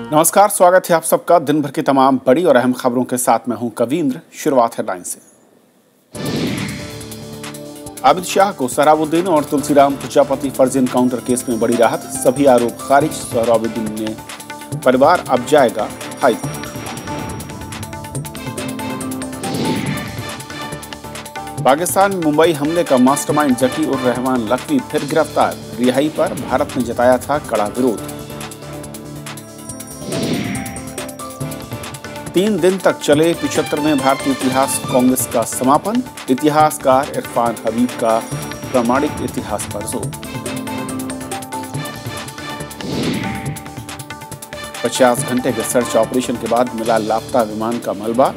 नमस्कार, स्वागत है आप सबका दिन भर की तमाम बड़ी और अहम खबरों के साथ। मैं हूं कवींद्र। शुरुआत हेडलाइन से। आबिद शाह को सोहराबुद्दीन और तुलसीराम प्रजापति फर्जी एनकाउंटर केस में बड़ी राहत, सभी आरोप खारिज। सोहराबुद्दीन ने परिवार अब जाएगा हाईकोर्ट। पाकिस्तान में मुंबई हमले का मास्टरमाइंड जकी उर रहमान लखवी फिर गिरफ्तार। रिहाई पर भारत ने जताया था कड़ा विरोध। 3 दिन तक चले 75वें भारतीय इतिहास कांग्रेस का समापन। इतिहासकार इरफान हबीब का प्रामाणिक इतिहास पर जोर। 50 घंटे के सर्च ऑपरेशन के बाद मिला लापता विमान का मलबा।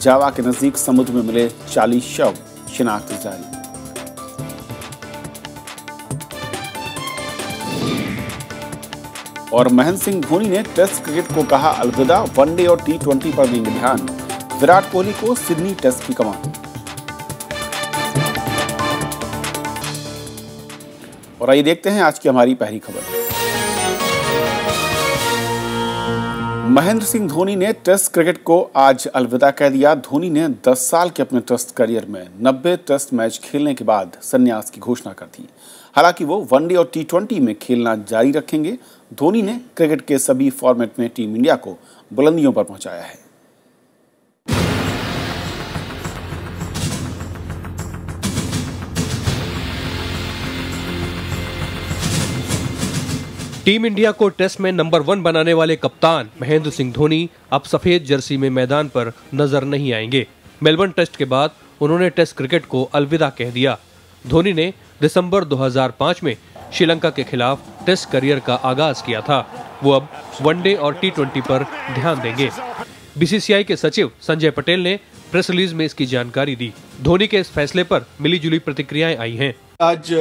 जावा के नजदीक समुद्र में मिले 40 शव, शिनाख्त जारी। और महेंद्र सिंह धोनी ने टेस्ट क्रिकेट को कहा अलविदा, वनडे और T20 पर देंगे ध्यान। विराट कोहली को सिडनी टेस्ट की कमान। और आइए देखते हैं आज की हमारी पहली खबर। महेंद्र सिंह धोनी ने टेस्ट क्रिकेट को आज अलविदा कह दिया। धोनी ने 10 साल के अपने टेस्ट करियर में 90 टेस्ट मैच खेलने के बाद संन्यास की घोषणा कर दी। हालांकि वो वनडे और T20 में खेलना जारी रखेंगे। धोनी ने क्रिकेट के सभी फॉर्मेट में टीम इंडिया को बुलंदियों पर पहुंचाया है। टीम इंडिया को टेस्ट में नंबर 1 बनाने वाले कप्तान महेंद्र सिंह धोनी अब सफेद जर्सी में मैदान पर नजर नहीं आएंगे। मेलबर्न टेस्ट के बाद उन्होंने टेस्ट क्रिकेट को अलविदा कह दिया। धोनी ने दिसंबर 2005 में श्रीलंका के खिलाफ टेस्ट करियर का आगाज किया था। वो अब वनडे और T20 पर ध्यान देंगे। बीसीसीआई के सचिव संजय पटेल ने प्रेस रिलीज में इसकी जानकारी दी। धोनी के इस फैसले पर मिलीजुली प्रतिक्रियाएं आई हैं। आज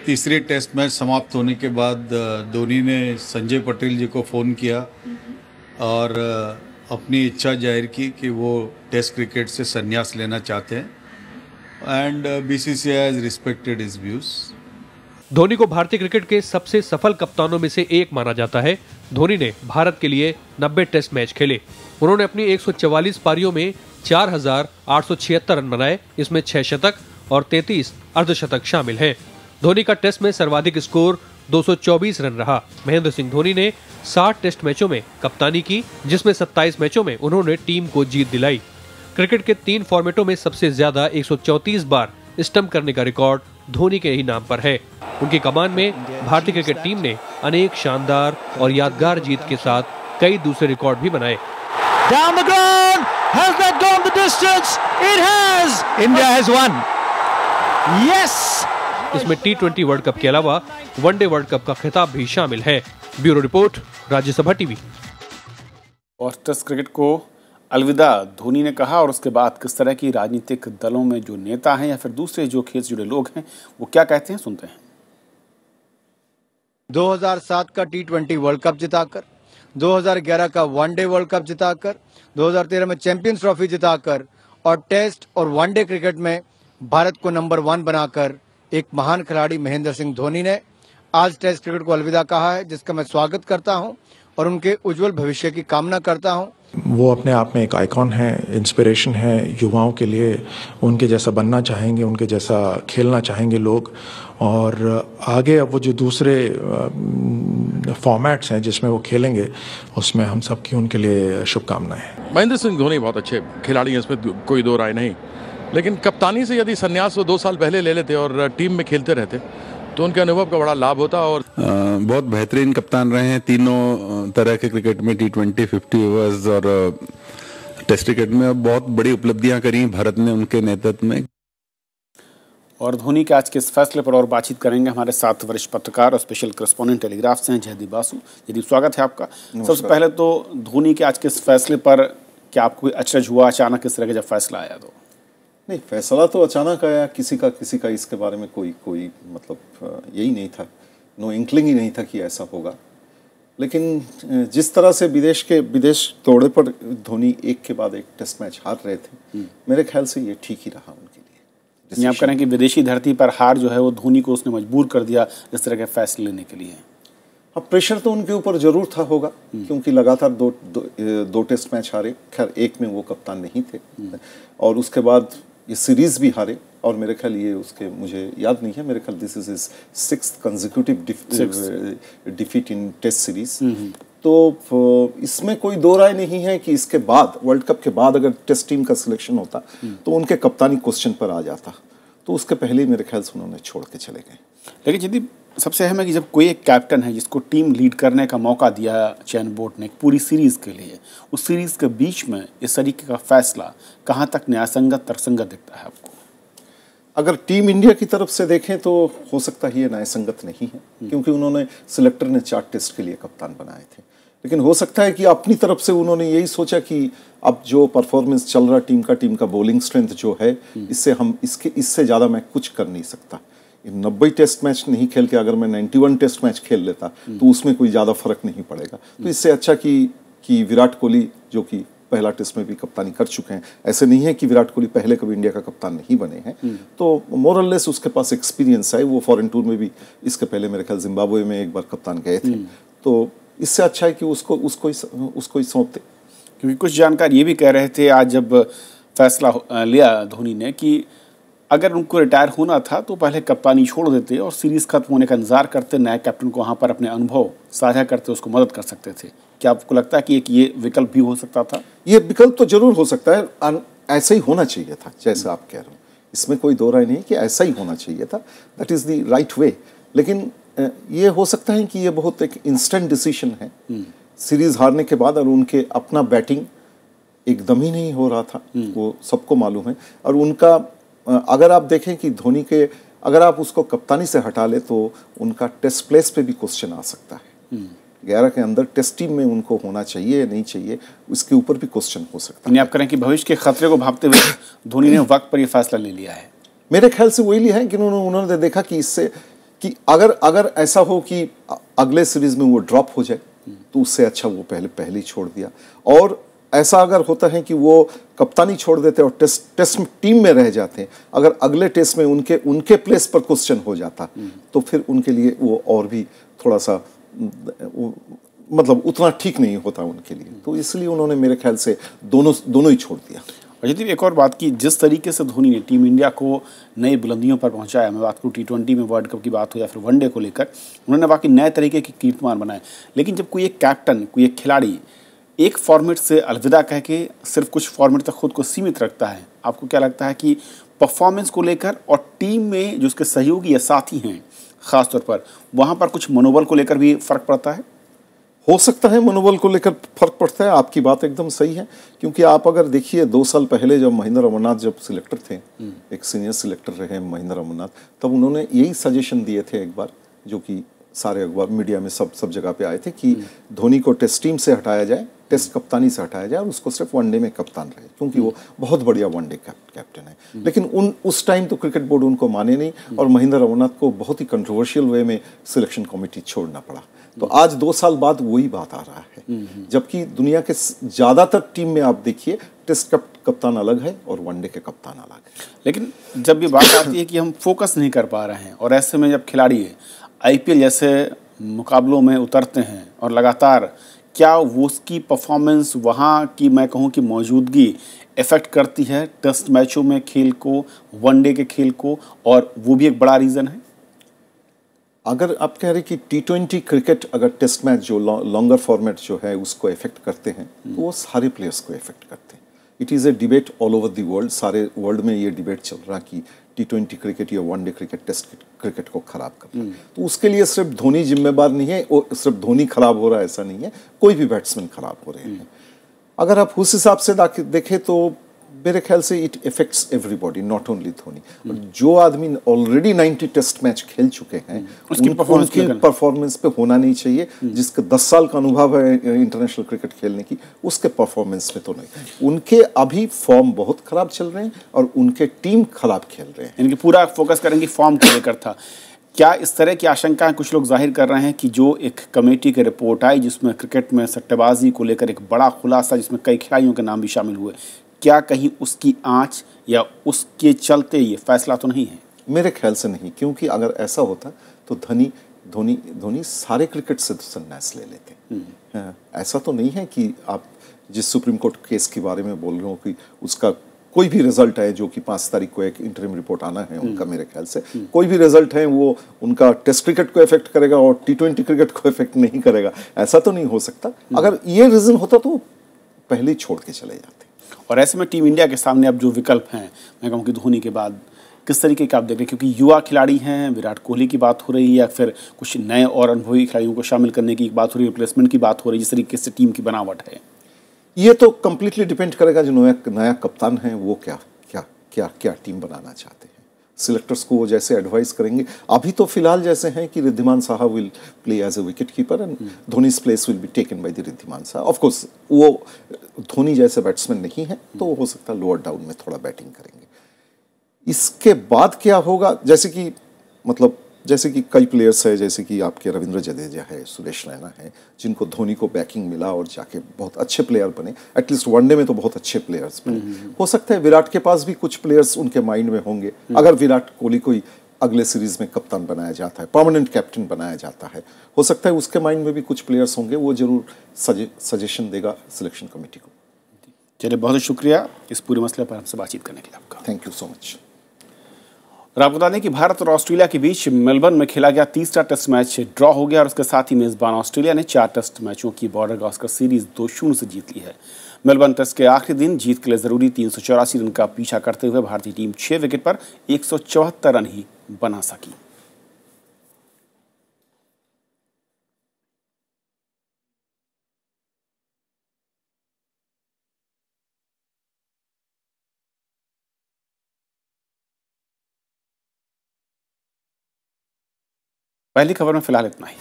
तीसरे टेस्ट मैच समाप्त होने के बाद धोनी ने संजय पटेल जी को फ़ोन किया और अपनी इच्छा जाहिर की कि वो टेस्ट क्रिकेट से संन्यास लेना चाहते हैं and BCCI has respected his views. Dhoni को भारतीय क्रिकेट के सबसे सफल कप्तानों में से एक माना जाता है। धोनी ने भारत के लिए 90 टेस्ट मैच खेले। उन्होंने अपनी 144 पारियों में 4,876 रन बनाए। इसमें 6 शतक और 33 अर्धशतक शामिल हैं। धोनी का टेस्ट में सर्वाधिक स्कोर 224 रन रहा। महेंद्र सिंह धोनी ने 60 टेस्ट मैचों में कप्तानी की, जिसमें 27 मैचों में उन्होंने टीम को जीत दिलाई। क्रिकेट के 3 फॉर्मेटों में सबसे ज्यादा 134 बार स्टंप करने का रिकॉर्ड धोनी के ही नाम पर है। उनकी कमान में भारतीय क्रिकेट टीम ने अनेक शानदार और यादगार जीत के साथ कई दूसरे रिकॉर्ड भी बनाए। Down the ground, has that gone the distance? It has. India has won. Yes. इसमें T20 वर्ल्ड कप के अलावा वनडे वर्ल्ड कप का खिताब भी शामिल है। Bureau report, Rajya Sabha TV. और टेस्ट क्रिकेट को अलविदा धोनी ने कहा, और उसके बाद किस तरह की राजनीतिक दलों में जो नेता हैं या फिर दूसरे जो खेल से जुड़े लोग हैं वो क्या कहते हैं, सुनते हैं। 2007 का T20 वर्ल्ड कप जिताकर, 2011 का वनडे वर्ल्ड कप जिताकर, 2013 में चैंपियंस ट्रॉफी जिताकर और टेस्ट और वनडे क्रिकेट में भारत को नंबर 1 बनाकर एक महान खिलाड़ी महेंद्र सिंह धोनी ने आज टेस्ट क्रिकेट को अलविदा कहा है, जिसका मैं स्वागत करता हूं और उनके उज्जवल भविष्य की कामना करता हूं। वो अपने आप में एक आइकॉन है, इंस्पिरेशन है युवाओं के लिए। उनके जैसा बनना चाहेंगे, उनके जैसा खेलना चाहेंगे लोग। और आगे अब वो जो दूसरे फॉर्मेट्स हैं जिसमें वो खेलेंगे, उसमें हम सबकी उनके लिए शुभकामनाएं। महेंद्र सिंह धोनी बहुत अच्छे खिलाड़ी हैं, इसमें कोई दो राय नहीं। लेकिन कप्तानी से यदि संन्यास वो 2 साल पहले ले लेते और टीम में खेलते रहते तो उनके अनुभव का बड़ा लाभ होता। और बहुत बेहतरीन कप्तान रहे हैं तीनों तरह के क्रिकेट में, T20, 50 ओवर्स और टेस्ट क्रिकेट में बहुत बड़ी उपलब्धियां करी भारत ने उनके नेतृत्व में। और धोनी के आज के इस फैसले पर और बातचीत करेंगे हमारे साथ वरिष्ठ पत्रकार और स्पेशल करेस्पॉन्डेंट टेलीग्राफ से हैं जयदीप बासु। जयदीप, स्वागत है आपका। सबसे पहले तो धोनी के आज के इस फैसले पर क्या आपको कोई अचरज हुआ अचानक इस तरह का जब फैसला आया? तो नहीं, फैसला तो अचानक आया, किसी का इसके बारे में कोई मतलब यही नहीं था, नो इंक्लिंग ही नहीं था कि ऐसा होगा। लेकिन जिस तरह से विदेश दौरे पर धोनी एक के बाद एक टेस्ट मैच हार रहे थे, मेरे ख्याल से ये ठीक ही रहा उनके लिए। आप कह रहे हैं कि विदेशी धरती पर हार जो है वो धोनी को उसने मजबूर कर दिया इस तरह के फैसले लेने के लिए। अब प्रेशर तो उनके ऊपर जरूर था होगा, क्योंकि लगातार दो टेस्ट मैच हारे। खैर एक में वो कप्तान नहीं थे, और उसके बाद ये सीरीज भी हारे, और मेरे ख्याल ये उसके, मुझे याद नहीं है, मेरे ख्याल this is his 6th consecutive defeat in Test series. तो इसमें कोई दो राय नहीं है कि इसके बाद, वर्ल्ड कप के बाद अगर टेस्ट टीम का सिलेक्शन होता तो उनके कप्तानी क्वेश्चन पर आ जाता, तो उसके पहले ही मेरे ख्याल से उन्होंने छोड़ के चले गए। लेकिन यदि सबसे अहम है कि जब कोई एक कैप्टन है जिसको टीम लीड करने का मौका दिया चयन बोर्ड ने पूरी सीरीज के लिए, उस सीरीज के बीच में इस तरीके का फैसला कहाँ तक न्यायसंगत तर्कसंगत दिखता है आपको? अगर टीम इंडिया की तरफ से देखें तो हो सकता है ये न्यायसंगत नहीं है, क्योंकि उन्होंने, सिलेक्टर ने 4 टेस्ट के लिए कप्तान बनाए थे। लेकिन हो सकता है कि अपनी तरफ से उन्होंने यही सोचा कि अब जो परफॉर्मेंस चल रहा टीम का बॉलिंग स्ट्रेंथ जो है, इससे ज़्यादा मैं कुछ कर नहीं सकता। 90 टेस्ट मैच नहीं खेल के अगर मैं 91 टेस्ट मैच खेल लेता तो उसमें कोई ज़्यादा फर्क नहीं पड़ेगा। तो इससे अच्छा कि विराट कोहली, जो कि पहला टेस्ट में भी कप्तानी कर चुके हैं, ऐसे नहीं है कि विराट कोहली पहले कभी इंडिया का कप्तान नहीं बने हैं, तो मोरलेस उसके पास एक्सपीरियंस है। वो फॉरेन टूर में भी इसके पहले मेरे ख्याल जिम्बाब्वे में एक बार कप्तान गए थे, तो इससे अच्छा है कि उसको ही सौंप दे। क्योंकि कुछ जानकार ये भी कह रहे थे आज जब फैसला लिया धोनी ने कि अगर उनको रिटायर होना था तो पहले कप्तानी छोड़ देते और सीरीज खत्म होने का इंतजार करते, नए कैप्टन को वहाँ पर अपने अनुभव साझा करते, उसको मदद कर सकते थे। क्या आपको लगता है कि एक ये विकल्प भी हो सकता था? ये विकल्प तो जरूर हो सकता है, ऐसा ही होना चाहिए था जैसे आप कह रहे हो, इसमें कोई दो राय नहीं कि ऐसा ही होना चाहिए था, that is the right way. लेकिन ये हो सकता है कि ये बहुत एक इंस्टेंट डिसीजन है सीरीज हारने के बाद, और उनके अपना बैटिंग एकदम ही नहीं हो रहा था, वो सबको मालूम है। और उनका, अगर आप देखें कि धोनी के, अगर आप उसको कप्तानी से हटा ले तो उनका टेस्ट प्लेस पे भी क्वेश्चन आ सकता है। 11 के अंदर टेस्ट टीम में उनको होना चाहिए या नहीं चाहिए, उसके ऊपर भी क्वेश्चन हो सकता है। आप करें कि भविष्य के खतरे को भांपते हुए धोनी ने वक्त पर यह फैसला ले लिया है। मेरे ख्याल से वही लिया है कि उन्होंने देखा कि इससे, कि अगर ऐसा हो कि अगले सीरीज में वो ड्रॉप हो जाए तो उससे अच्छा वो पहले ही छोड़ दिया। और ऐसा अगर होता है कि वो कप्तानी छोड़ देते और टेस्ट टीम में रह जाते, अगर अगले टेस्ट में उनके प्लेस पर क्वेश्चन हो जाता तो फिर उनके लिए वो और भी थोड़ा सा, मतलब उतना ठीक नहीं होता उनके लिए। तो इसलिए उन्होंने मेरे ख्याल से दोनों ही छोड़ दिया। और यदि एक और बात की, जिस तरीके से धोनी ने टीम इंडिया को नई बुलंदियों पर पहुंचाया, मैं बात करूँ T20 में वर्ल्ड कप की बात हो या फिर वनडे को लेकर, उन्होंने बाकी नए तरीके के कीर्तिमान बनाए। लेकिन जब कोई एक कैप्टन, कोई एक खिलाड़ी एक फॉर्मेट से अलविदा कह के सिर्फ कुछ फॉर्मेट तक खुद को सीमित रखता है, आपको क्या लगता है कि परफॉर्मेंस को लेकर और टीम में जो उसके सहयोगी या साथी हैं खासतौर पर, वहाँ पर कुछ मनोबल को लेकर भी फर्क पड़ता है? हो सकता है मनोबल को लेकर फर्क पड़ता है, आपकी बात एकदम सही है। क्योंकि आप अगर देखिए 2 साल पहले जब महेंद्र अमरनाथ जब सिलेक्टर थे, एक सीनियर सिलेक्टर रहे महेंद्र अमरनाथ, तब उन्होंने यही सजेशन दिए थे एक बार, जो कि सारे अखबार मीडिया में सब जगह पे आए थे, कि धोनी को टेस्ट टीम से हटाया जाए, टेस्ट कप्तानी से हटाया जाए और उसको सिर्फ वनडे में कप्तान रहे, क्योंकि वो बहुत बढ़िया वनडे कैप्टन है। लेकिन उस टाइम तो क्रिकेट बोर्ड उनको माने नहीं, और महेंद्र अमरनाथ को बहुत ही कंट्रोवर्शियल वे में सिलेक्शन कमेटी छोड़ना पड़ा। तो आज 2 साल बाद वही बात आ रहा है, जबकि दुनिया के ज़्यादातर टीम में आप देखिए टेस्ट कप्तान अलग है और वनडे के कप्तान अलग है। लेकिन जब ये बात आती है कि हम फोकस नहीं कर पा रहे हैं, और ऐसे में जब खिलाड़ी IPL जैसे मुकाबलों में उतरते हैं और लगातार, क्या वो उसकी परफॉर्मेंस, वहाँ की मैं कहूँ कि मौजूदगी इफ़ेक्ट करती है टेस्ट मैचों में खेल को, वनडे के खेल को, और वो भी एक बड़ा रीज़न है? अगर आप कह रहे कि T20 क्रिकेट, अगर टेस्ट मैच जो लॉन्गर फॉर्मेट जो है उसको इफेक्ट करते हैं, तो वो सारे प्लेयर्स को इफेक्ट करते हैं। It is a debate all over the world, सारे वर्ल्ड में ये डिबेट चल रहा कि T20 क्रिकेट या वनडे क्रिकेट टेस्ट क्रिकेट को खराब करता है। तो उसके लिए सिर्फ धोनी जिम्मेदार नहीं है, वो सिर्फ धोनी खराब हो रहा है ऐसा नहीं है, कोई भी बैट्समैन खराब हो रहे हैं। अगर आप उस हिसाब से देखें तो मेरे ख्याल से it effects everybody, not only Dhoni. जो आदमी ऑलरेडी 90 टेस्ट मैच खेल चुके हैं, उनकी परफॉर्मेंस पे होना नहीं चाहिए। जिसका 10 साल का अनुभव है इंटरनेशनल क्रिकेट खेलने की, उसके परफॉर्मेंस पे तो नहीं। उनके अभी फॉर्म बहुत खराब चल रहे हैं और उनके टीम खराब खेल रहे हैं। इनकी पूरा फोकस करेंगे फॉर्म को लेकर था। क्या इस तरह की आशंकाएं कुछ लोग जाहिर कर रहे हैं कि जो एक कमेटी की रिपोर्ट आई जिसमें क्रिकेट में सट्टेबाजी को लेकर एक बड़ा खुलासा, जिसमें कई खिलाड़ियों के नाम भी शामिल हुए, क्या कहीं उसकी आंच या उसके चलते ये फैसला तो नहीं है? मेरे ख्याल से नहीं, क्योंकि अगर ऐसा होता तो धोनी सारे क्रिकेट से संन्यास ले लेते हैं। ऐसा तो नहीं है कि आप जिस सुप्रीम कोर्ट केस के बारे में बोल रहे हो कि उसका कोई भी रिजल्ट है, जो कि 5 तारीख को एक इंटरिम रिपोर्ट आना है उनका, मेरे ख्याल से कोई भी रिजल्ट है वो उनका टेस्ट क्रिकेट को इफेक्ट करेगा और T20 क्रिकेट को इफेक्ट नहीं करेगा, ऐसा तो नहीं हो सकता। अगर ये रीजन होता तो पहले ही छोड़ के चले जाते। और ऐसे में टीम इंडिया के सामने अब जो विकल्प हैं, मैं कहूँ कि धोनी के बाद किस तरीके के आप देख रहे हैं, क्योंकि युवा खिलाड़ी हैं, विराट कोहली की बात हो रही है या फिर कुछ नए और अनुभवी खिलाड़ियों को शामिल करने की बात हो रही है, रिप्लेसमेंट की बात हो रही है, जिस तरीके से टीम की बनावट है? ये तो कंप्लीटली डिपेंड करेगा जो नया कप्तान है वो क्या टीम बनाना चाहते हैं। सिलेक्टर्स को वो जैसे एडवाइस करेंगे। अभी तो फिलहाल जैसे हैं कि Riddhiman Saha will play as a wicket keeper and Dhoni's place will be taken by the Riddhiman Saha. Of course वो धोनी जैसे बैट्समैन नहीं है तो हो सकता है लोअर डाउन में थोड़ा बैटिंग करेंगे। इसके बाद क्या होगा, जैसे कि कई प्लेयर्स है, जैसे कि आपके रविंद्र जडेजा है, सुरेश रैना है, जिनको धोनी को बैकिंग मिला और जाके बहुत अच्छे प्लेयर बने, एटलीस्ट वनडे में तो बहुत अच्छे प्लेयर्स बने। हो सकता है विराट के पास भी कुछ प्लेयर्स उनके माइंड में होंगे। अगर विराट कोहली को अगले सीरीज में कप्तान बनाया जाता है, परमानेंट कैप्टन बनाया जाता है, हो सकता है उसके माइंड में भी कुछ प्लेयर्स होंगे, वो जरूर सजेशन देगा सिलेक्शन कमेटी को। चलिए, बहुत शुक्रिया इस पूरे मसले पर हमसे बातचीत करने के लिए आपका। Thank you so much. और आपको बता दें कि भारत और ऑस्ट्रेलिया के बीच मेलबर्न में खेला गया तीसरा टेस्ट मैच ड्रॉ हो गया और उसके साथ ही मेजबान ऑस्ट्रेलिया ने 4 टेस्ट मैचों की बॉर्डर गावस्कर सीरीज 2-0 से जीत ली है। मेलबर्न टेस्ट के आखिरी दिन जीत के लिए जरूरी 384 रन का पीछा करते हुए भारतीय टीम 6 विकेट पर 174 रन ही बना सकी। पहली खबर में फिलहाल इतना ही।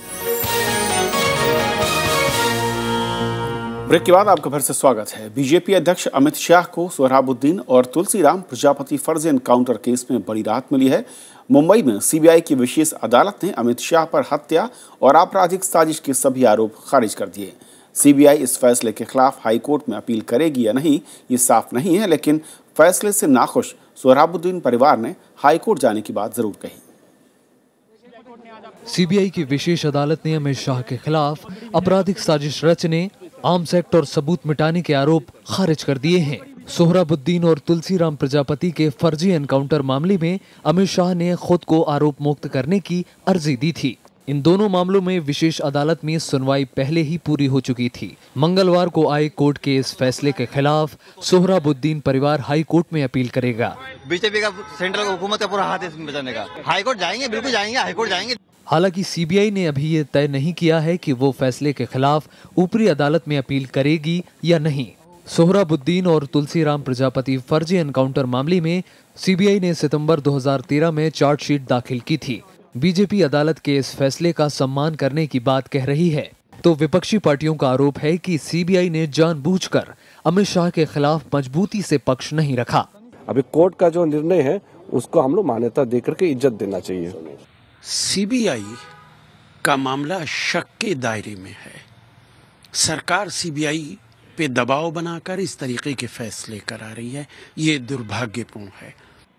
ब्रेक के बाद आपका फिर से स्वागत है। बीजेपी अध्यक्ष अमित शाह को सोहराबुद्दीन और तुलसीराम प्रजापति फर्जी एनकाउंटर केस में बड़ी राहत मिली है। मुंबई में सीबीआई की विशेष अदालत ने अमित शाह पर हत्या और आपराधिक साजिश के सभी आरोप खारिज कर दिए। सीबीआई इस फैसले के खिलाफ हाईकोर्ट में अपील करेगी या नहीं, ये साफ नहीं है, लेकिन फैसले से नाखुश सोहराबुद्दीन परिवार ने हाईकोर्ट जाने की बात जरूर कही। सीबीआई की विशेष अदालत ने अमित शाह के खिलाफ आपराधिक साजिश रचने, आर्म्स एक्ट और सबूत मिटाने के आरोप खारिज कर दिए हैं। सोहराबुद्दीन और तुलसीराम प्रजापति के फर्जी एनकाउंटर मामले में अमित शाह ने खुद को आरोप मुक्त करने की अर्जी दी थी। इन दोनों मामलों में विशेष अदालत में सुनवाई पहले ही पूरी हो चुकी थी। मंगलवार को आए कोर्ट के इस फैसले के खिलाफ सोहराबुद्दीन परिवार हाई कोर्ट में अपील करेगा। बीजेपी का सेंट्रल हुकूमत का पूरा हाथ है इसमें बचाने का। हाई कोर्ट जाएंगे, बिल्कुल जाएंगे, हाई कोर्ट जाएंगे। हालांकि सीबीआई ने अभी ये तय नहीं किया है कि वो फैसले के खिलाफ ऊपरी अदालत में अपील करेगी या नहीं। सोहराबुद्दीन और तुलसीराम प्रजापति फर्जी एनकाउंटर मामले में सीबीआई ने सितंबर 2013 में चार्जशीट दाखिल की थी। बीजेपी अदालत के इस फैसले का सम्मान करने की बात कह रही है, तो विपक्षी पार्टियों का आरोप है कि सीबीआई ने जानबूझकर अमित शाह के खिलाफ मजबूती से पक्ष नहीं रखा। अभी कोर्ट का जो निर्णय है उसको हम लोग मान्यता देकर के इज्जत देना चाहिए। सीबीआई का मामला शक के दायरे में है। सरकार सीबीआई पे दबाव बनाकर इस तरीके के फैसले करा रही है, ये दुर्भाग्यपूर्ण है।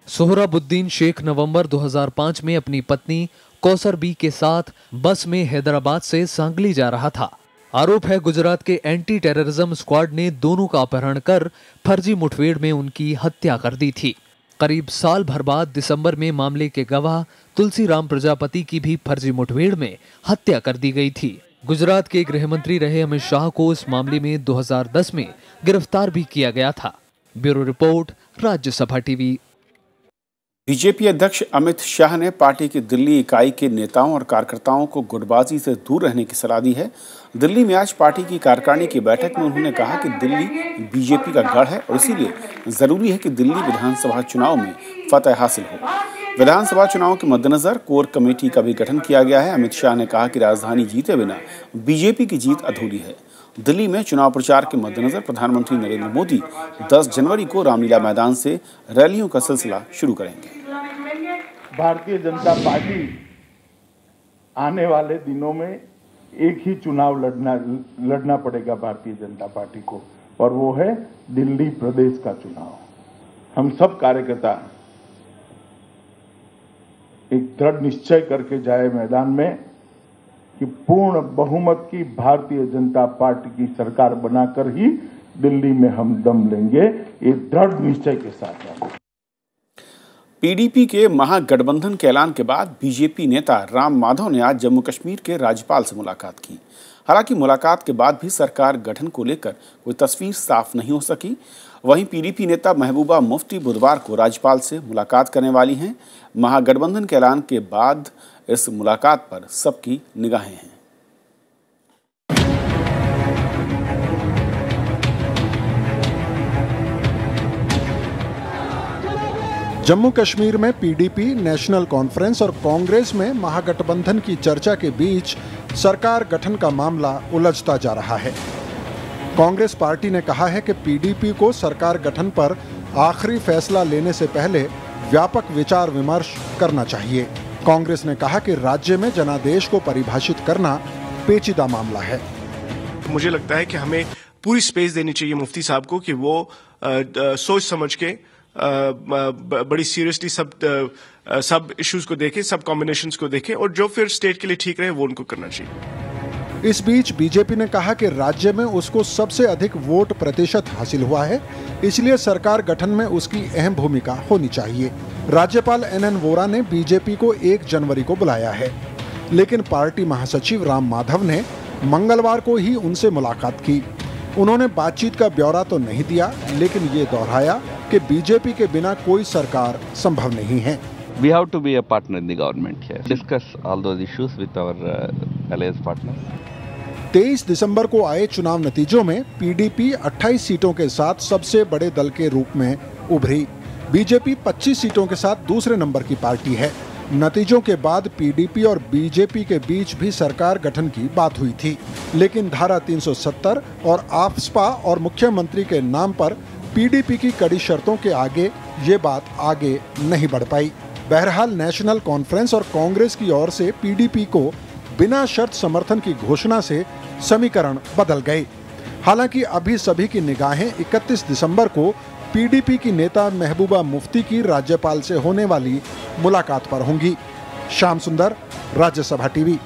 सोहराबुद्दीन शेख नवंबर 2005 में अपनी पत्नी कौसर बी के साथ बस में हैदराबाद से सांगली जा रहा था। आरोप है गुजरात के एंटी टेररिज्म स्क्वाड ने दोनों का अपहरण कर फर्जी मुठभेड़ में उनकी हत्या कर दी थी। करीब साल भर बाद दिसंबर में मामले के गवाह तुलसीराम प्रजापति की भी फर्जी मुठभेड़ में हत्या कर दी गई थी। गुजरात के गृह मंत्री रहे अमित शाह को इस मामले में 2010 में गिरफ्तार भी किया गया था। Bureau report, Rajya Sabha TV. BJP अध्यक्ष अमित शाह ने पार्टी की दिल्ली इकाई के नेताओं और कार्यकर्ताओं को गुटबाजी से दूर रहने की सलाह दी है। दिल्ली में आज पार्टी की कार्यकारिणी की बैठक में उन्होंने कहा कि दिल्ली बीजेपी का गढ़ है और इसीलिए जरूरी है कि दिल्ली विधानसभा चुनाव में फतह हासिल हो। विधानसभा चुनाव के मद्देनजर कोर कमेटी का भी गठन किया गया है। अमित शाह ने कहा कि राजधानी जीते बिना बीजेपी की जीत अधूरी है। दिल्ली में चुनाव प्रचार के मद्देनजर प्रधानमंत्री नरेंद्र मोदी 10 जनवरी को रामलीला मैदान से रैलियों का सिलसिला शुरू करेंगे। भारतीय जनता पार्टी आने वाले दिनों में एक ही चुनाव लड़ना पड़ेगा भारतीय जनता पार्टी को, और वो है दिल्ली प्रदेश का चुनाव। हम सब कार्यकर्ता एक दृढ़ निश्चय करके जाए मैदान में कि पूर्ण बहुमत की भारतीय जनता पार्टी की सरकार बनाकर ही दिल्ली में हम दम लेंगे, ये दृढ़ निश्चय के साथ है। पीडीपी के महागठबंधन के ऐलान के बाद बीजेपी नेता राम माधव ने आज जम्मू कश्मीर के राज्यपाल से मुलाकात की। हालांकि मुलाकात के बाद भी सरकार गठन को लेकर कोई तस्वीर साफ नहीं हो सकी। वहीं पीडीपी नेता महबूबा मुफ्ती बुधवार को राज्यपाल से मुलाकात करने वाली हैं। महागठबंधन के ऐलान के बाद इस मुलाकात पर सबकी निगाहें हैं। जम्मू कश्मीर में पीडीपी, नेशनल कॉन्फ्रेंस और कांग्रेस में महागठबंधन की चर्चा के बीच सरकार गठन का मामला उलझता जा रहा है। कांग्रेस पार्टी ने कहा है कि पीडीपी को सरकार गठन पर आखिरी फैसला लेने से पहले व्यापक विचार विमर्श करना चाहिए। कांग्रेस ने कहा कि राज्य में जनादेश को परिभाषित करना पेचीदा मामला है। मुझे लगता है कि हमें पूरी स्पेस देनी चाहिए मुफ्ती साहब को कि वो सोच समझ के बड़ी सीरियसली सब इश्यूज को देखें, सब कॉम्बिनेशंस को देखें और जो फिर स्टेट के लिए ठीक रहे वो उनको करना चाहिए। इस बीच बीजेपी ने कहा कि राज्य में उसको सबसे अधिक वोट प्रतिशत हासिल हुआ है, इसलिए सरकार गठन में उसकी अहम भूमिका होनी चाहिए। राज्यपाल NN वोरा ने बीजेपी को 1 जनवरी को बुलाया है, लेकिन पार्टी महासचिव राम माधव ने मंगलवार को ही उनसे मुलाकात की। उन्होंने बातचीत का ब्यौरा तो नहीं दिया, लेकिन ये दोहराया कि बीजेपी के बिना कोई सरकार संभव नहीं है। We have to be a partner in the government here. Discuss all those issues with our alliance partners. 23 दिसंबर को आए चुनाव नतीजों में पीडीपी 28 सीटों के साथ सबसे बड़े दल के रूप में उभरी। बीजेपी 25 सीटों के साथ दूसरे नंबर की पार्टी है। नतीजों के बाद पीडीपी और बीजेपी के बीच भी सरकार गठन की बात हुई थी, लेकिन धारा 370 और आफ्स्पा और मुख्यमंत्री के नाम पर पीडीपी की कड़ी शर्तों के आगे ये बात आगे नहीं बढ़ पाई। बहरहाल नेशनल कॉन्फ्रेंस और कांग्रेस की ओर से पीडीपी को बिना शर्त समर्थन की घोषणा से समीकरण बदल गए। हालांकि अभी सभी की निगाहें 31 दिसंबर को पीडीपी की नेता महबूबा मुफ्ती की राज्यपाल से होने वाली मुलाकात पर होंगी। श्याम सुंदर, राज्यसभा टीवी।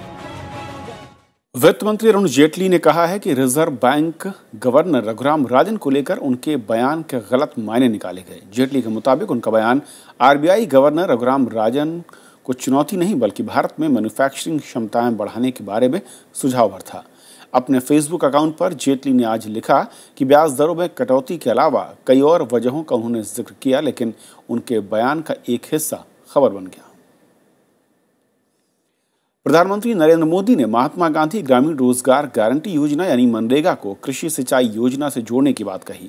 वित्त मंत्री अरुण जेटली ने कहा है कि reserve bank governor Raghuram Rajan को लेकर उनके बयान के गलत मायने निकाले गए। जेटली के मुताबिक उनका बयान आरबीआई गवर्नर रघुराम राजन को चुनौती नहीं बल्कि भारत में मैन्युफैक्चरिंग क्षमताएं बढ़ाने के बारे में सुझाव भर था। अपने फेसबुक अकाउंट पर जेटली ने आज लिखा कि ब्याज दरों में कटौती के अलावा कई और वजहों का उन्होंने जिक्र किया, लेकिन उनके बयान का एक हिस्सा खबर बन गया। प्रधानमंत्री नरेंद्र मोदी ने महात्मा गांधी ग्रामीण रोजगार गारंटी योजना यानी मनरेगा को कृषि सिंचाई योजना से जोड़ने की बात कही।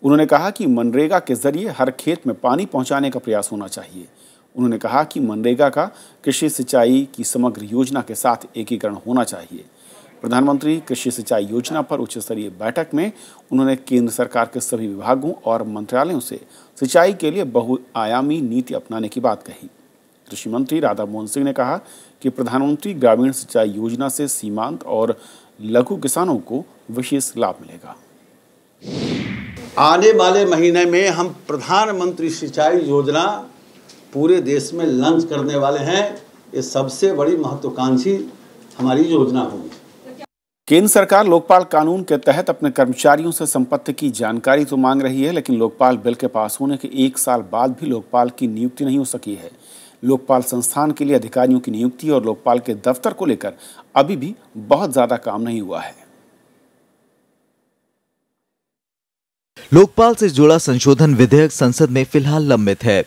उन्होंने कहा कि मनरेगा के जरिए हर खेत में पानी पहुंचाने का प्रयास होना चाहिए। उन्होंने कहा कि मनरेगा का कृषि सिंचाई की समग्र योजना के साथ एकीकरण होना चाहिए। प्रधानमंत्री कृषि सिंचाई योजना पर उच्च स्तरीय बैठक में उन्होंने केंद्र सरकार के सभी विभागों और मंत्रालयों से सिंचाई के लिए बहुआयामी नीति अपनाने की बात कही। कृषि मंत्री राधा मोहन सिंह ने कहा कि प्रधानमंत्री ग्रामीण सिंचाई योजना से सीमांत और लघु किसानों को विशेष लाभ मिलेगा। आने वाले महीने में हम प्रधानमंत्री सिंचाई योजना पूरे देश में लॉन्च करने वाले हैं। ये सबसे बड़ी महत्वाकांक्षी हमारी योजना होगी। केंद्र सरकार लोकपाल कानून के तहत अपने कर्मचारियों से संपत्ति की जानकारी तो मांग रही है, लेकिन लोकपाल बिल के पास होने के 1 साल बाद भी लोकपाल की नियुक्ति नहीं हो सकी है। लोकपाल संस्थान के लिए अधिकारियों की नियुक्ति और लोकपाल के दफ्तर को लेकर अभी भी बहुत ज्यादा काम नहीं हुआ है। लोकपाल से जुड़ा संशोधन विधेयक संसद में फिलहाल लंबित है,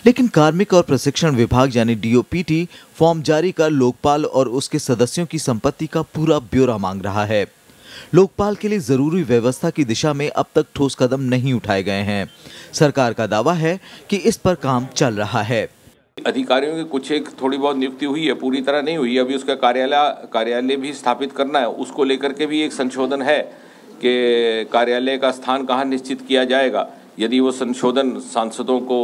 लेकिन कार्मिक और प्रशिक्षण विभाग यानी डीओपीटी फॉर्म जारी कर लोकपाल और उसके सदस्यों की संपत्ति का पूरा ब्यौरा मांग रहा है। लोकपाल के लिए जरूरी व्यवस्था की दिशा में अब तक ठोस कदम नहीं उठाए गए हैं। सरकार का दावा है कि इस पर काम चल रहा है। अधिकारियों की कुछ एक थोड़ी बहुत नियुक्ति हुई है, पूरी तरह नहीं हुई। अभी उसका कार्यालय भी स्थापित करना है। उसको लेकर के भी एक संशोधन है कि कार्यालय का स्थान कहाँ निश्चित किया जाएगा। यदि वो संशोधन सांसदों को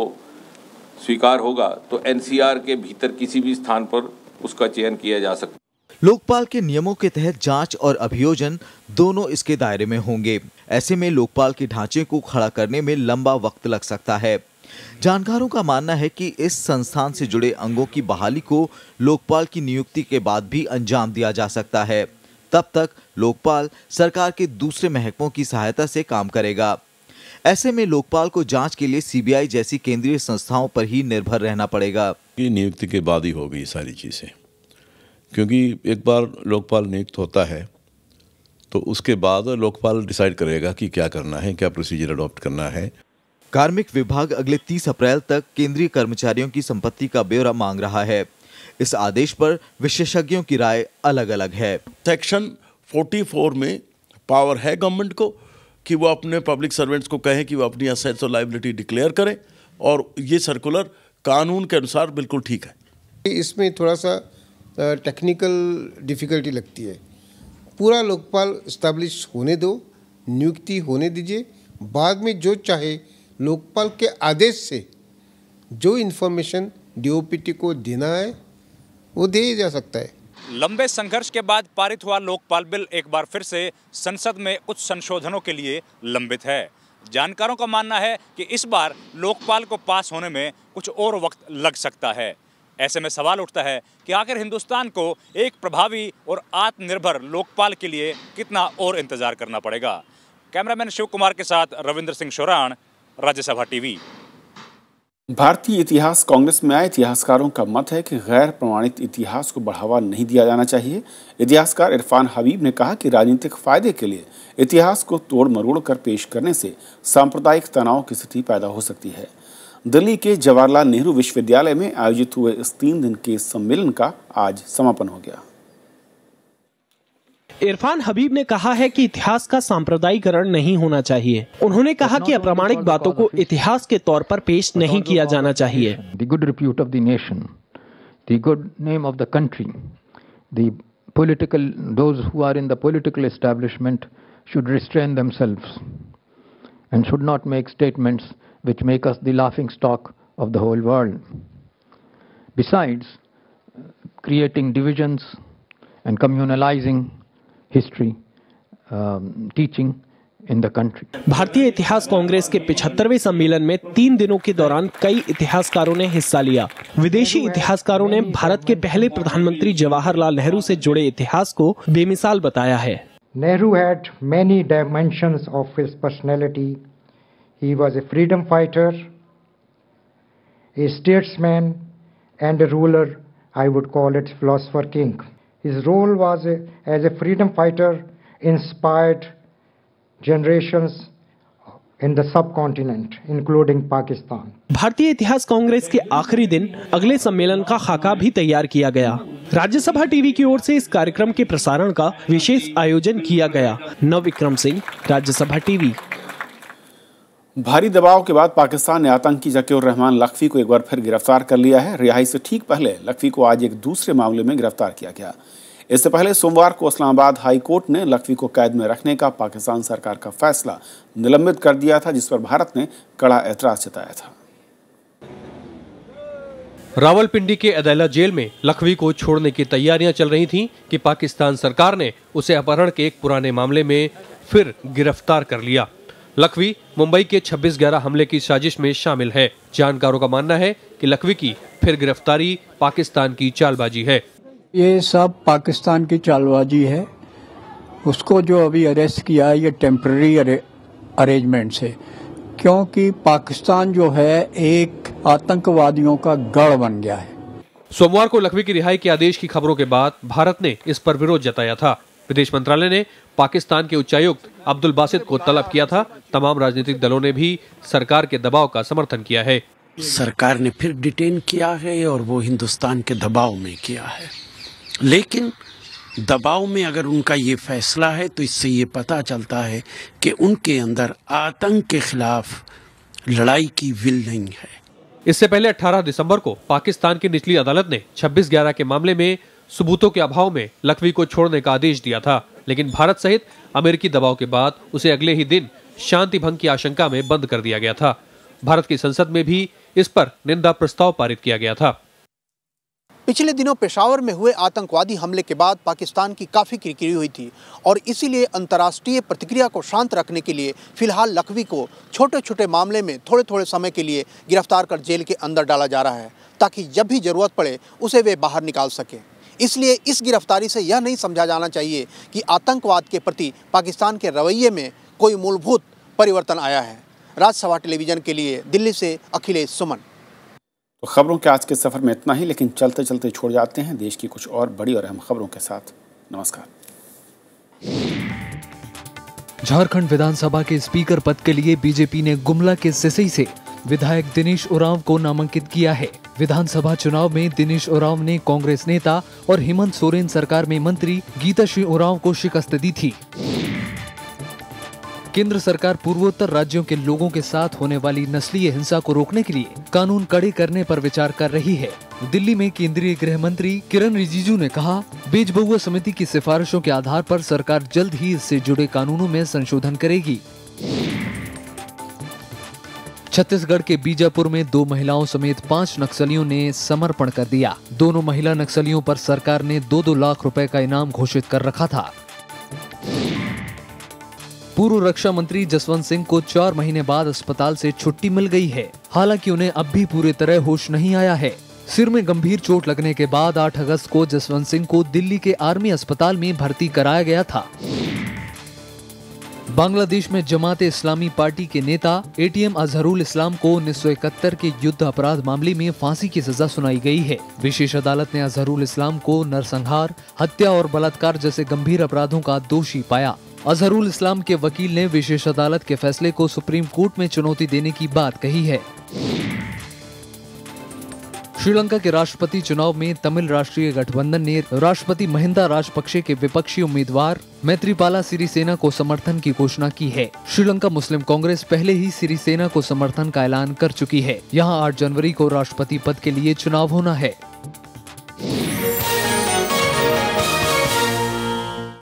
स्वीकार होगा तो एनसीआर के भीतर किसी भी स्थान पर उसका चयन किया जा सकता है। लोकपाल के नियमों के तहत जांच और अभियोजन दोनों इसके दायरे में होंगे। ऐसे में लोकपाल के ढांचे को खड़ा करने में लंबा वक्त लग सकता है। जानकारों का मानना है कि इस संस्थान से जुड़े अंगों की बहाली को लोकपाल की नियुक्ति के बाद भी अंजाम दिया जा सकता है। तब तक लोकपाल सरकार के दूसरे महकमों की सहायता से काम करेगा। ऐसे में लोकपाल को जांच के लिए सीबीआई जैसी केंद्रीय संस्थाओं पर ही निर्भर रहना पड़ेगा। ये नियुक्ति के बाद ही होगी सारी चीज़ें, क्योंकि एक बार लोकपाल नियुक्त होता है तो उसके बाद लोकपाल डिसाइड करेगा कि क्या करना है, क्या प्रोसीजर अडॉप्ट करना है। कार्मिक विभाग अगले 30 अप्रैल तक केंद्रीय कर्मचारियों की संपत्ति का ब्यौरा मांग रहा है। इस आदेश पर विशेषज्ञों की राय अलग अलग है। सेक्शन 44 में पावर है गवर्नमेंट को कि वो अपने पब्लिक सर्वेंट्स को कहें कि वो अपनी असेट्स और लायबिलिटी डिक्लेयर करें, और ये सर्कुलर कानून के अनुसार बिल्कुल ठीक है। इसमें थोड़ा सा टेक्निकल डिफ़िकल्टी लगती है। पूरा लोकपाल इस्टेब्लिश होने दो, नियुक्ति होने दीजिए, बाद में जो चाहे लोकपाल के आदेश से जो इन्फॉर्मेशन डीओपीटी को देना है वो दे जा सकता है। लंबे संघर्ष के बाद पारित हुआ लोकपाल बिल एक बार फिर से संसद में कुछ संशोधनों के लिए लंबित है। जानकारों का मानना है कि इस बार लोकपाल को पास होने में कुछ और वक्त लग सकता है। ऐसे में सवाल उठता है कि आखिर हिंदुस्तान को एक प्रभावी और आत्मनिर्भर लोकपाल के लिए कितना और इंतजार करना पड़ेगा। कैमरामैन शिव कुमार के साथ रविंद्र सिंह शोराण, राज्यसभा टीवी। भारतीय इतिहास कांग्रेस में आए इतिहासकारों का मत है कि गैर प्रमाणित इतिहास को बढ़ावा नहीं दिया जाना चाहिए। इतिहासकार इरफान हबीब ने कहा कि राजनीतिक फायदे के लिए इतिहास को तोड़ मरोड़ कर पेश करने से सांप्रदायिक तनाव की स्थिति पैदा हो सकती है। दिल्ली के जवाहरलाल नेहरू विश्वविद्यालय में आयोजित हुए इस 3 दिन के सम्मेलन का आज समापन हो गया। इरफान हबीब ने कहा है कि इतिहास का सांप्रदायिकरण नहीं होना चाहिए। उन्होंने कहा कि अप्रामाणिक बातों को इतिहास के तौर पर पेश नहीं किया जाना चाहिए। The good repute of the nation, the good name of the country, the political, those who are in the political establishment should restrain themselves and should not make statements which make us the laughing stock of the whole world. Besides, creating divisions and communalizing history teaching in the country. भारतीय इतिहास कांग्रेस के 75वें सम्मेलन में 3 दिनों के दौरान कई इतिहासकारों ने हिस्सा लिया। विदेशी इतिहासकारों ने भारत के पहले प्रधानमंत्री जवाहरलाल नेहरू से जुड़े इतिहास को बेमिसाल बताया है। Nehru had many dimensions of his personality. He was a freedom fighter, a statesman, and a ruler. I would call it philosopher king. His role was as a freedom fighter inspired generations in the subcontinent, including Pakistan. भारतीय इतिहास कांग्रेस के आखिरी दिन अगले सम्मेलन का खाका भी तैयार किया गया। राज्यसभा टीवी की ओर से इस कार्यक्रम के प्रसारण का विशेष आयोजन किया गया। नवविक्रम सिंह, राज्यसभा टीवी। भारी दबाव के बाद पाकिस्तान ने आतंकी जकीउर रहमान लखवी को एक बार फिर गिरफ्तार कर लिया है। रिहाई से ठीक पहले लखवी को आज एक दूसरे मामले में गिरफ्तार किया गया। इससे पहले सोमवार को इस्लामाबाद हाई कोर्ट ने लखवी को कैद में रखने का पाकिस्तान सरकार का फैसला निलंबित कर दिया था, जिस पर भारत ने कड़ा एतराज जताया था। रावलपिंडी के अदैला जेल में लखवी को छोड़ने की तैयारियां चल रही थीं कि पाकिस्तान सरकार ने उसे अपहरण के एक पुराने मामले में फिर गिरफ्तार कर लिया। लखवी मुंबई के 26/11 हमले की साजिश में शामिल है। जानकारों का मानना है कि लखवी की फिर गिरफ्तारी पाकिस्तान की चालबाजी है। ये सब पाकिस्तान की चालबाजी है। उसको जो अभी अरेस्ट किया है ये टेम्पररी अरेंजमेंट है, क्योंकि पाकिस्तान जो है एक आतंकवादियों का गढ़ बन गया है। सोमवार को लखवी की रिहाई के आदेश की खबरों के बाद भारत ने इस पर विरोध जताया था। विदेश मंत्रालय ने पाकिस्तान के उच्चायुक्त अब्दुल बासित को तलब किया था। तमाम राजनीतिक दलों ने भी सरकार के दबाव का समर्थन किया है। सरकार ने फिर डिटेन किया है और वो हिंदुस्तान के दबाव में किया है, लेकिन दबाव में अगर उनका ये फैसला है तो इससे ये पता चलता है कि उनके अंदर आतंक के खिलाफ लड़ाई की विल नहीं है। इससे पहले 18 दिसंबर को पाकिस्तान की निचली अदालत ने 26/11 के मामले में सबूतों के अभाव में लखवी को छोड़ने का आदेश दिया था, लेकिन भारत सहित अमेरिकी दबाव के बाद उसे अगले ही दिन शांति भंग की आशंका में बंद कर दिया गया था। भारत की संसद में भी इस पर निंदा प्रस्ताव पारित किया गया था। पिछले दिनों पेशावर में हुए आतंकवादी हमले के बाद पाकिस्तान की काफ़ी किरकिरी हुई थी और इसीलिए अंतर्राष्ट्रीय प्रतिक्रिया को शांत रखने के लिए फिलहाल लखवी को छोटे छोटे मामले में थोड़े थोड़े समय के लिए गिरफ्तार कर जेल के अंदर डाला जा रहा है ताकि जब भी ज़रूरत पड़े उसे वे बाहर निकाल सकें। इसलिए इस गिरफ्तारी से यह नहीं समझा जाना चाहिए कि आतंकवाद के प्रति पाकिस्तान के रवैये में कोई मूलभूत परिवर्तन आया है। राजसभा टेलीविज़न के लिए दिल्ली से अखिलेश सुमन। तो खबरों के आज के सफर में इतना ही, लेकिन चलते चलते छोड़ जाते हैं देश की कुछ और बड़ी और अहम खबरों के साथ। नमस्कार। झारखंड विधानसभा के स्पीकर पद के लिए बीजेपी ने गुमला के सिसई से विधायक दिनेश उरांव को नामांकित किया है। विधानसभा चुनाव में दिनेश उरांव ने कांग्रेस नेता और हेमंत सोरेन सरकार में मंत्री गीताश्री उरांव को शिकस्त दी थी। केंद्र सरकार पूर्वोत्तर राज्यों के लोगों के साथ होने वाली नस्लीय हिंसा को रोकने के लिए कानून कड़े करने पर विचार कर रही है। दिल्ली में केंद्रीय गृह मंत्री किरण रिजिजू ने कहा, बेज बहुआ समिति की सिफारिशों के आधार पर सरकार जल्द ही इससे जुड़े कानूनों में संशोधन करेगी। छत्तीसगढ़ के बीजापुर में 2 महिलाओं समेत 5 नक्सलियों ने समर्पण कर दिया। दोनों महिला नक्सलियों पर सरकार ने 2-2 लाख रुपए का इनाम घोषित कर रखा था। पूर्व रक्षा मंत्री जसवंत सिंह को 4 महीने बाद अस्पताल से छुट्टी मिल गई है। हालांकि उन्हें अब भी पूरी तरह होश नहीं आया है। सिर में गंभीर चोट लगने के बाद 8 अगस्त को जसवंत सिंह को दिल्ली के आर्मी अस्पताल में भर्ती कराया गया था। बांग्लादेश में जमाते इस्लामी पार्टी के नेता एटीएम अजहरुल इस्लाम को 1971 के युद्ध अपराध मामले में फांसी की सजा सुनाई गई है। विशेष अदालत ने अजहरुल इस्लाम को नरसंहार, हत्या और बलात्कार जैसे गंभीर अपराधों का दोषी पाया। अजहरुल इस्लाम के वकील ने विशेष अदालत के फैसले को सुप्रीम कोर्ट में चुनौती देने की बात कही है। श्रीलंका के राष्ट्रपति चुनाव में तमिल राष्ट्रीय गठबंधन ने राष्ट्रपति महिंदा राजपक्षे के विपक्षी उम्मीदवार मैत्रीपाला सिरिसेना को समर्थन की घोषणा की है। श्रीलंका मुस्लिम कांग्रेस पहले ही सिरिसेना को समर्थन का ऐलान कर चुकी है। यहां 8 जनवरी को राष्ट्रपति पद के लिए चुनाव होना है।